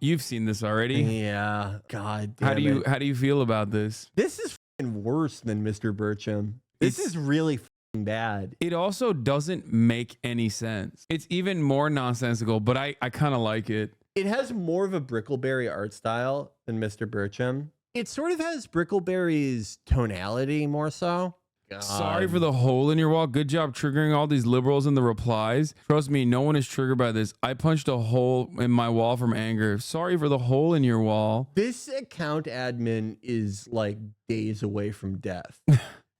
You've seen this already. Yeah. God damn How do you feel about this? This is fucking worse than Mr. Burcham. This is really fucking bad. It also doesn't make any sense. It's even more nonsensical, but I kind of like it. It has more of a Brickleberry art style than Mr. Burcham. It sort of has Brickleberry's tonality more so. God. Sorry for the hole in your wall. Good job triggering all these liberals in the replies. Trust me, no one is triggered by this. I punched a hole in my wall from anger. Sorry for the hole in your wall. This account admin is like days away from death.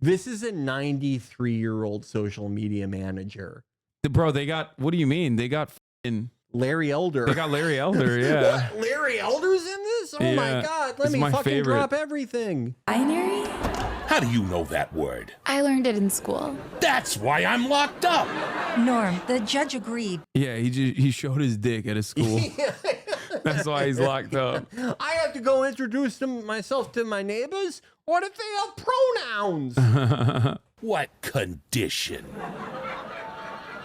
This is a 93-year-old social media manager. Bro, they got, what do you mean? They got Larry Elder. They got Larry Elder, yeah. What? Larry Elder's in this? Oh my God. Let me fucking drop everything. Binary? How do you know that word? I learned it in school. That's why I'm locked up. Norm, the judge agreed. Yeah, he showed his dick at his school. That's why he's locked up. I have to go introduce myself to my neighbors. What if they have pronouns? What condition?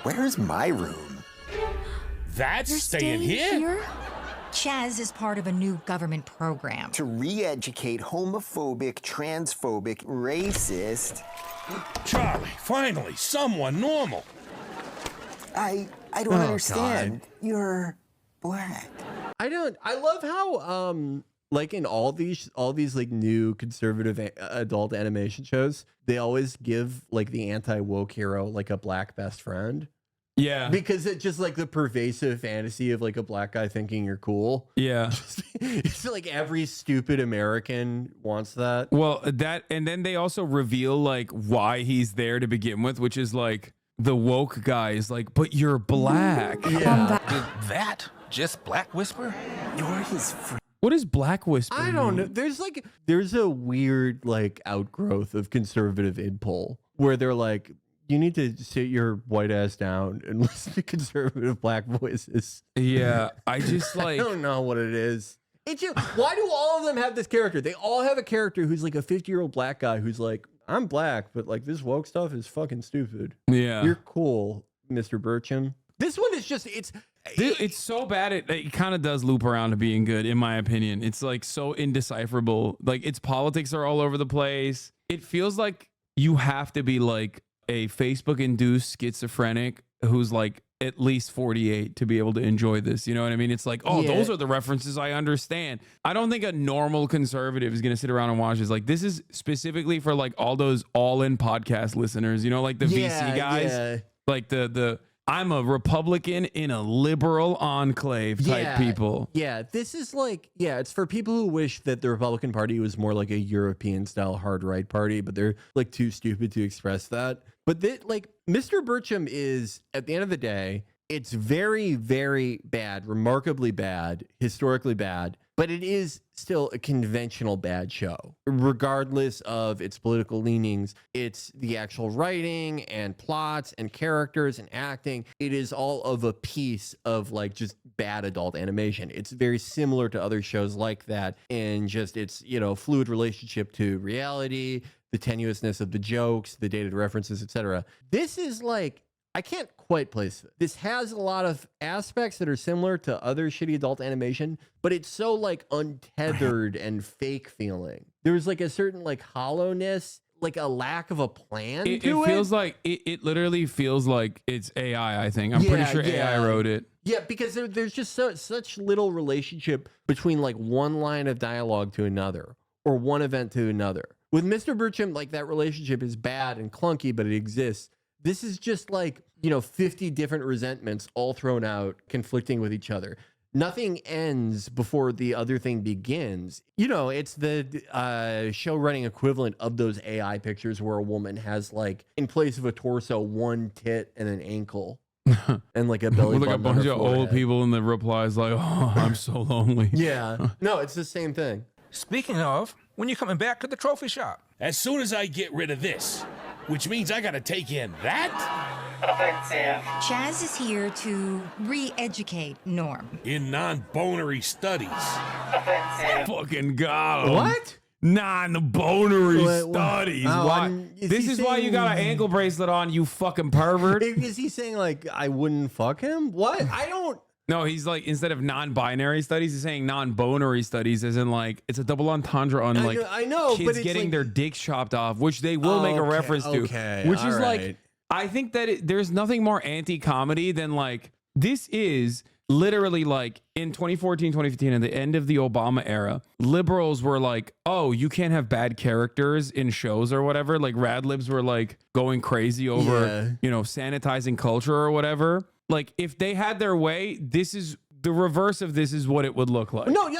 Where's my room? That's You're staying here? Chaz is part of a new government program. To re-educate homophobic, transphobic, racist... Charlie, finally, someone normal. I don't understand. God. You're black. I love how like in all these like new conservative adult animation shows, they always give like the anti-woke hero like a black best friend. Yeah, because it's just like the pervasive fantasy of like a black guy thinking you're cool. Yeah, it's like every stupid American wants that. Well, that, and then they also reveal like why he's there to begin with, which is like the woke guy is like, but you're black. Yeah. Did that just Black Whisper? You're his friend. What is Black Whisper? I don't know. There's a weird like outgrowth of conservative idpol where they're like, you need to sit your white ass down and listen to conservative black voices. Yeah, I just like... I don't know what it is. Why do all of them have this character? They all have a character who's like a 50-year-old black guy who's like, I'm black, but like this woke stuff is fucking stupid. Yeah. You're cool, Mr. Burcham. This one is just, it's so bad. It kind of does loop around to being good, in my opinion. It's like so indecipherable. Like its politics are all over the place. It feels like you have to be like a Facebook-induced schizophrenic who's like at least 48 to be able to enjoy this. You know what I mean? It's like, oh, those are the references I understand. I don't think a normal conservative is going to sit around and watch this. Like, this is specifically for like all those all-in podcast listeners, you know, like the VC guys, like the I'm a Republican in a liberal enclave type people. Yeah, this is like, it's for people who wish that the Republican Party was more like a European style hard right party, but they're like too stupid to express that. But like Mr. Burcham is, at the end of the day, it's very, very bad, remarkably bad, historically bad, but it is still a conventional bad show, regardless of its political leanings. It's the actual writing and plots and characters and acting. It is all of a piece of like just bad adult animation. It's very similar to other shows like that in just its, fluid relationship to reality, the tenuousness of the jokes, the dated references, etc. This is like, I can't quite place it. This has a lot of aspects that are similar to other shitty adult animation, but it's so like untethered and fake feeling. There's like a certain like hollowness, like a lack of a plan to it. It feels like, it literally feels like it's AI, I think. I'm pretty sure AI wrote it. Yeah, because there's just such little relationship between like one line of dialogue to another or one event to another. With Mr. Burcham, like that relationship is bad and clunky, but it exists. This is just like, 50 different resentments all thrown out, conflicting with each other. Nothing ends before the other thing begins. It's the show running equivalent of those AI pictures where a woman has like, in place of a torso, one tit and an ankle. And like a belly button. Like a bunch of old people in the replies like, oh, I'm so lonely. Yeah. No, it's the same thing. Speaking of, when you coming back to the trophy shop? As soon as I get rid of this, which means I gotta take in that? Chaz is here to re-educate Norm. In non-bonery studies. Fucking God. What? Non-bonery studies. This is why you got an ankle bracelet on, you fucking pervert. Is he saying like I wouldn't fuck him? What? I don't. No, he's like, instead of non-binary studies, he's saying non-bonary studies, as in like it's a double entendre on like I know, kids but it's getting like, their dicks chopped off, which they will make a reference to. Which is like, I think that there's nothing more anti-comedy than like, this is literally like in 2014, 2015, at the end of the Obama era, liberals were like, oh, you can't have bad characters in shows or whatever. Like rad libs were like going crazy over, you know, sanitizing culture or whatever. Like if they had their way, this is the reverse of this is what it would look like. No,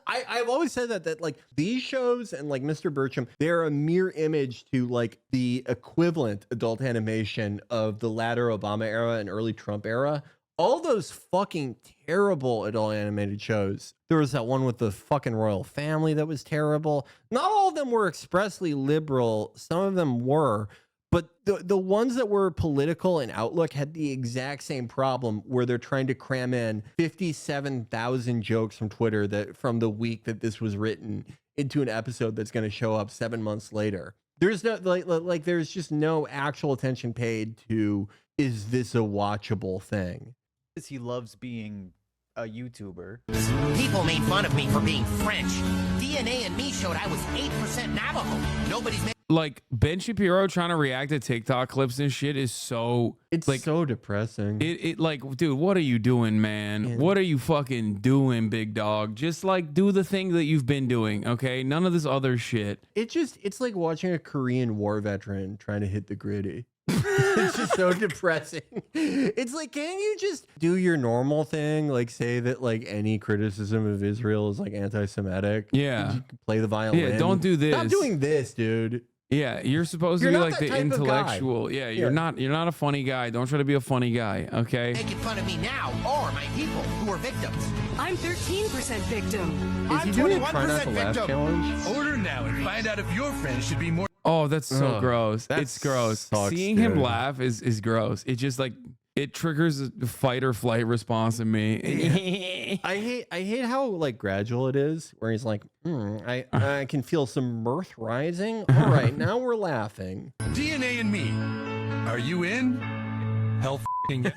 I've always said that like these shows and like Mr. Bertram, they're a mirror image to like the equivalent adult animation of the latter Obama era and early Trump era. All those fucking terrible adult animated shows. There was that one with the fucking royal family that was terrible. Not all of them were expressly liberal. Some of them were. But the ones that were political in outlook had the exact same problem where they're trying to cram in 57,000 jokes from Twitter that from the week that this was written into an episode that's going to show up 7 months later. There's no like there's just no actual attention paid to, is this a watchable thing? He loves being a YouTuber. People made fun of me for being French. DNA and me showed I was 8% Navajo. Nobody's made like Ben Shapiro trying to react to TikTok clips and shit is so, it's like so depressing. It like, dude, what are you doing, man? Yeah. What are you fucking doing, big dog? Just like do the thing that you've been doing, okay? None of this other shit. It's like watching a Korean war veteran trying to hit the gritty. It's just so depressing. It's like, can you just do your normal thing? Like say that like any criticism of Israel is like anti-Semitic. Yeah. You play the violin. Yeah, don't do this. Stop doing this, dude. Yeah, you're supposed to be like the intellectual. Yeah, you're not a funny guy. Don't try to be a funny guy, okay? making fun of me now or my people who are victims. I'm 13% victim. Is he doing a try not to laugh challenge? Order now and find out if your friends should be more. Oh, that's so gross. It's gross. Sucks, Seeing him laugh is gross. It just like it triggers a fight or flight response in me. I hate how like gradual it is, where he's like, I can feel some mirth rising. All right, now we're laughing. DNA and me. Are you in? Hell f***ing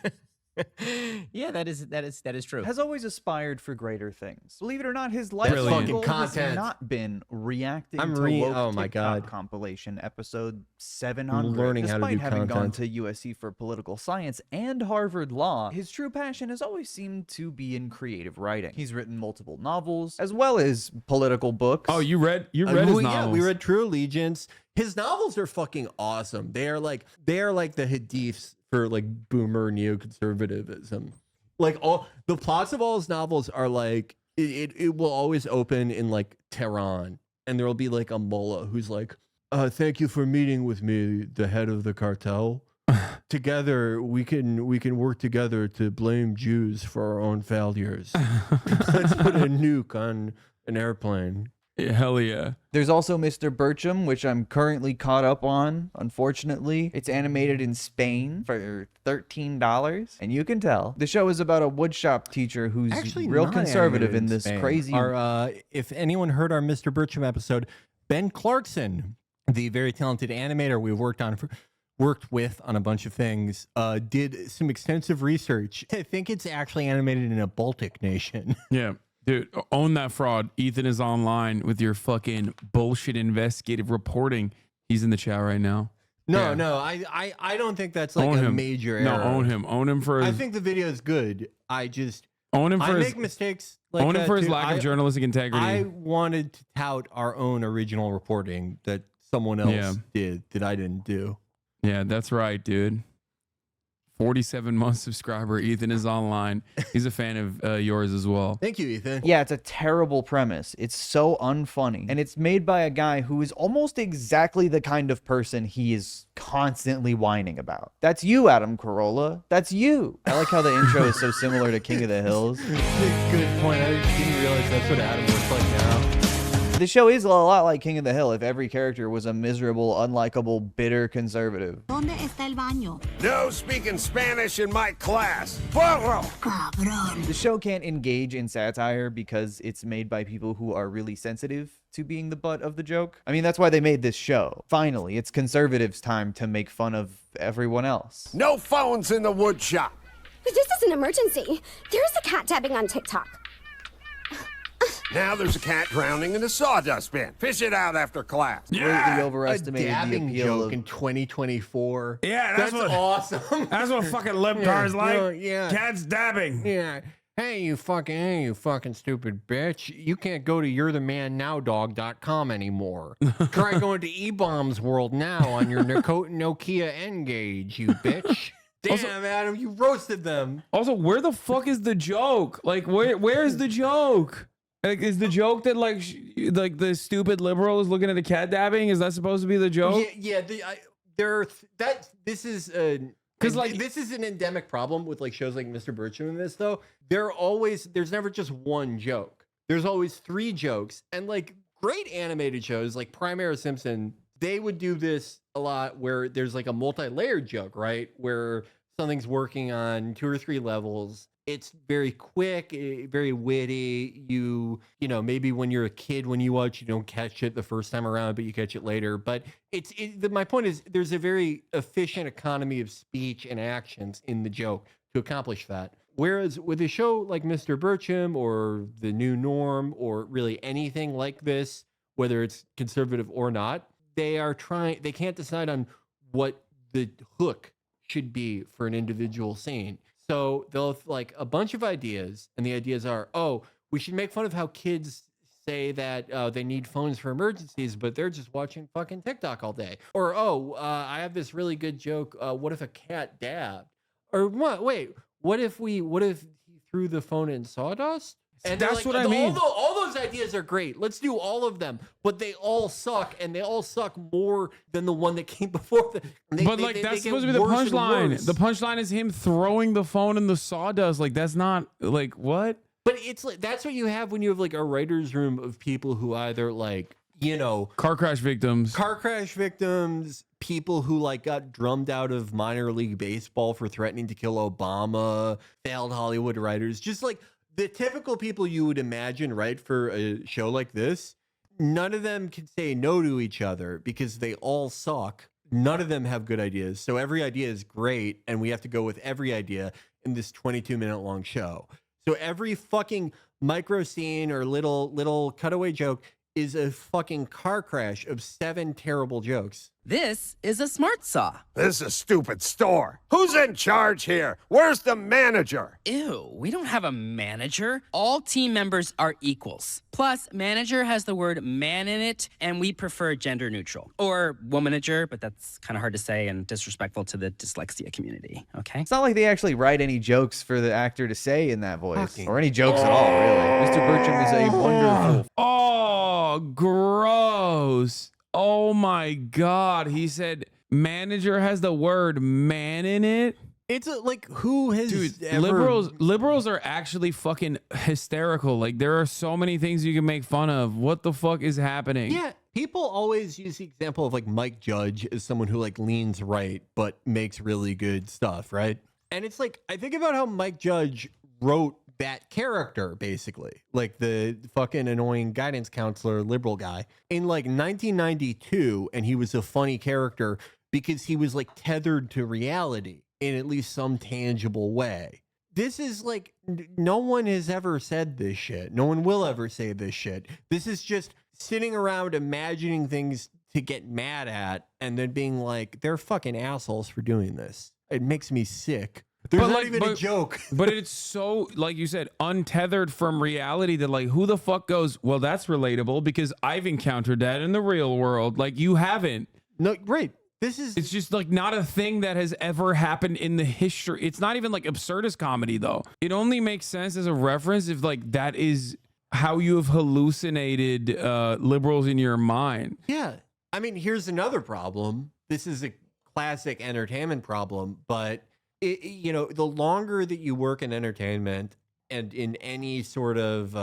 Yeah, that is true. Has always aspired for greater things. Believe it or not, his life Brilliant. goal has Content. not been reacting I'm to woke oh my TikTok God. compilation episode 700. Learning how to Despite do having gone content. to USC for political science and Harvard Law, his true passion has always seemed to be in creative writing. He's written multiple novels as well as political books. Oh, you read his novels? Yeah, we read True Allegiance. His novels are fucking awesome. They are like the hadiths for like boomer neoconservatism. Like all the plots of all his novels are like it will always open in like Tehran, and there will be like a mullah who's like, thank you for meeting with me, the head of the cartel. Together we can work together to blame Jews for our own failures. Let's put a nuke on an airplane. Yeah, hell yeah. There's also Mr. Bertram, which I'm currently caught up on, unfortunately. It's animated in Spain for $13, and you can tell. The show is about a woodshop teacher who's Actually real not conservative in animated this Spain. crazy... If anyone heard our Mr. Bertram episode, Ben Clarkson, the very talented animator we've worked with on a bunch of things, did some extensive research. I think it's actually animated in a Baltic nation. Yeah. Dude, own that fraud. Ethan is online with your fucking bullshit investigative reporting. He's in the chat right now. No, I don't think that's like own a him. major error. No, own him. Own him for his... I think the video is good. I just... Own him for I his... make mistakes like own him that for his too. lack of journalistic integrity. I wanted to tout our own original reporting that someone else did that I didn't do. Yeah, that's right, dude. 47-month subscriber. Ethan is online. He's a fan of yours as well. Thank you, Ethan. Yeah, it's a terrible premise. It's so unfunny. And it's made by a guy who is almost exactly the kind of person he is constantly whining about. That's you, Adam Carolla. That's you. I like how the intro is so similar to King of the Hills. Good point. I didn't realize that's what Adam looks like now. The show is a lot like King of the Hill if every character was a miserable, unlikable, bitter conservative. ¿Dónde está el baño? No speaking Spanish in my class. Burro. Cabrón. The show can't engage in satire because it's made by people who are really sensitive to being the butt of the joke. I mean, that's why they made this show. Finally, it's conservatives' time to make fun of everyone else. No phones in the wood shop. This is an emergency. There's a cat dabbing on TikTok. Now there's a cat drowning in a sawdust bin. Fish it out after class. Greatly A overestimated the dabbing appeal joke of in 2024. Yeah, that's what, awesome. That's what fucking libtards like. Yeah. Cats dabbing. Yeah. Hey, you fucking stupid bitch. You can't go to you'rethemanNowDog.com anymore. Try going to E-Bombs World now on your Nokia N-Gage, you bitch. Damn, Adam, you roasted them. Also, where the fuck is the joke? Like, where's the joke? Like, is the joke that like the stupid liberal is looking at a cat dabbing? Is that supposed to be the joke? Yeah. This is this is an endemic problem with like shows like Mr. Bertram and this though. There's never just one joke. There's always 3 jokes, and like great animated shows like Primary Simpson, they would do this a lot where there's like a multi-layered joke, right? Where something's working on 2 or 3 levels. It's very quick, very witty. You know, maybe when you're a kid, when you watch, you don't catch it the first time around, but you catch it later. But my point is there's a very efficient economy of speech and actions in the joke to accomplish that. Whereas with a show like Mr. Bertram or The New Norm or really anything like this, whether it's conservative or not, they can't decide on what the hook should be for an individual scene. So they'll have like a bunch of ideas, and the ideas are, oh, we should make fun of how kids say that they need phones for emergencies, but they're just watching fucking TikTok all day. Or, I have this really good joke. What if a cat dabbed? Or what? Wait, what if he threw the phone in sawdust? And that's what I mean. All those ideas are great. Let's do all of them, but they all suck, and they all suck more than the one that came before. That's supposed to be the punchline. The punchline is him throwing the phone in the sawdust. Like, that's not like what? But it's like that's what you have when you have like a writer's room of people who either like, you know, car crash victims, people who like got drummed out of minor league baseball for threatening to kill Obama, failed Hollywood writers, just like the typical people you would imagine, right, for a show like this. None of them can say no to each other because they all suck. None of them have good ideas. So every idea is great, and we have to go with every idea in this 22-minute long show. So every fucking micro scene or little cutaway joke is a fucking car crash of 7 terrible jokes. This is a smart saw. This is a stupid store. Who's in charge here? Where's the manager? Ew, we don't have a manager. All team members are equals. Plus, manager has the word man in it, and we prefer gender neutral. Or womanager, but that's kind of hard to say and disrespectful to the dyslexia community, okay? It's not like they actually write any jokes for the actor to say in that voice. Or any jokes at all, really. Mr. Bertram is a wonderful... Oh, gross. Oh my God. He said manager has the word man in it. It's like, who has liberals are actually fucking hysterical. Like, there are so many things you can make fun of. What the fuck is happening? Yeah, people always use the example of like Mike Judge as someone who like leans right but makes really good stuff, right? And it's like, I think about how Mike Judge wrote that character, basically, like the fucking annoying guidance counselor liberal guy in like 1992, and he was a funny character because he was like tethered to reality in at least some tangible way. This is like, no one has ever said this shit. No one will ever say this shit. This is just sitting around imagining things to get mad at and then being like, they're fucking assholes for doing this. It makes me sick. There's not even a joke. But it's so, like you said, untethered from reality that like, who the fuck goes, well, that's relatable because I've encountered that in the real world. Like, you haven't. No, right. It's just like not a thing that has ever happened in the history. It's not even like absurdist comedy though. It only makes sense as a reference if like that is how you have hallucinated liberals in your mind. Yeah. I mean, here's another problem. This is a classic entertainment problem, but you know, the longer that you work in entertainment and in any sort of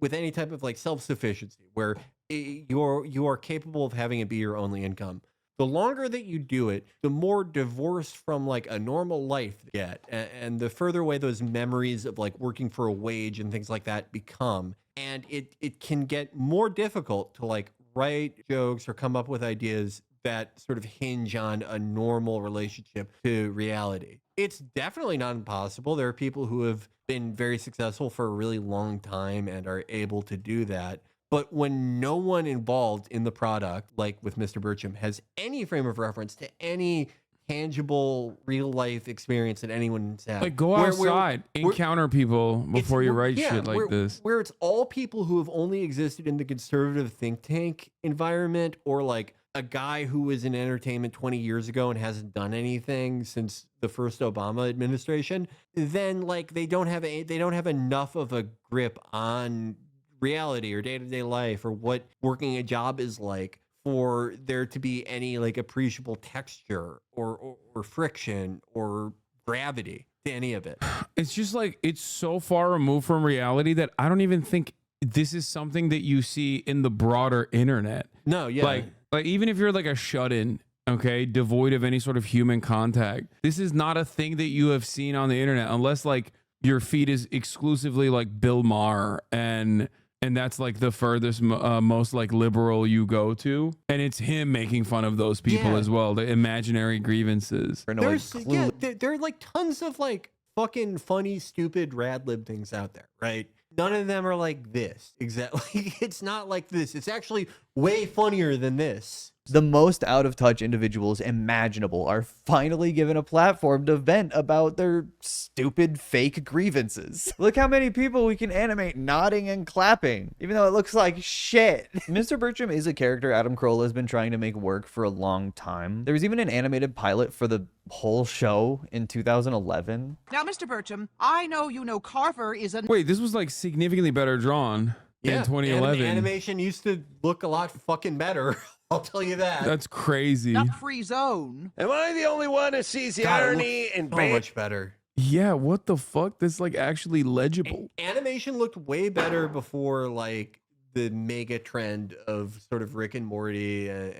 with any type of like self-sufficiency where you are capable of having it be your only income, the longer that you do it, the more divorced from like a normal life you get, and the further away those memories of like working for a wage and things like that become, and it can get more difficult to like write jokes or come up with ideas that sort of hinge on a normal relationship to reality. It's definitely not impossible. There are people who have been very successful for a really long time and are able to do that. But when no one involved in the product, like with Mr. Burcham, has any frame of reference to any tangible real life experience that anyone's had, Like, go outside, encounter people before you write shit like this. Where it's all people who have only existed in the conservative think tank environment, or like a guy who was in entertainment 20 years ago and hasn't done anything since the first Obama administration, then like they don't have enough of a grip on reality or day-to-day life or what working a job is like for there to be any like appreciable texture or friction or gravity to any of it. It's just like, it's so far removed from reality that I don't even think this is something that you see in the broader internet. No, yeah. Like even if you're like a shut-in, okay, devoid of any sort of human contact, this is not a thing that you have seen on the internet unless like your feed is exclusively like Bill Maher and that's like the furthest most like liberal you go to, and it's him making fun of those people as well, the imaginary grievances. There are like tons of like fucking funny stupid rad lib things out there, right? None of them are like this exactly. It's not like this. It's actually way funnier than this. The most out of touch individuals imaginable are finally given a platform to vent about their stupid fake grievances. Look how many people we can animate nodding and clapping, even though it looks like shit. Mr. Burcham is a character Adam Carolla has been trying to make work for a long time. There was even an animated pilot for the whole show in 2011. Now, Mr. Burcham, I know you know Carver is a... Wait, this was like significantly better drawn in 2011. Animation used to look a lot fucking better. I'll tell you that. That's crazy. Not free zone. Am I the only one who sees the irony in so much better? Yeah, what the fuck? That's like actually legible. Animation looked way better before like the mega trend of sort of Rick and Morty and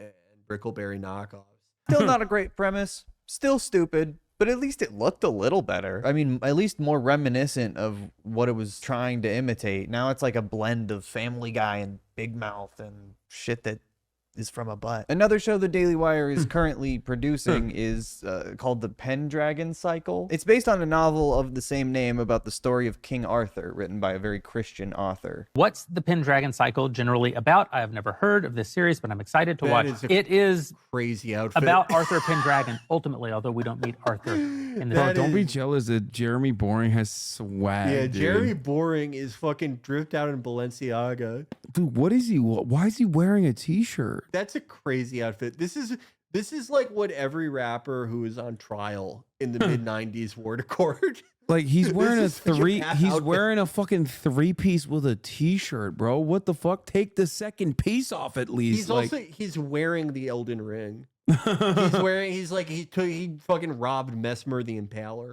Brickleberry knockoffs. Still not a great premise. Still stupid. But at least it looked a little better. I mean, at least more reminiscent of what it was trying to imitate. Now it's like a blend of Family Guy and Big Mouth and shit that is from a butt. Another show the Daily Wire is currently producing is called The Pendragon Cycle. It's based on a novel of the same name about the story of King Arthur, written by a very Christian author. What's The Pendragon Cycle generally about? I have never heard of this series, but I'm excited to watch. It is crazy outfit about Arthur Pendragon, ultimately, although we don't meet Arthur in the Don't be jealous that Jeremy Boring has swag. Yeah, dude. Jeremy Boring is fucking dripped out in Balenciaga. Dude, what is he? Why is he wearing a t-shirt? That's a crazy outfit. This is like what every rapper who was on trial in the mid 90s wore to court. Like he's wearing he's wearing a fucking 3-piece with a t-shirt, bro. What the fuck? Take the second piece off at least. He's wearing the Elden Ring. He fucking robbed Mesmer the Impaler.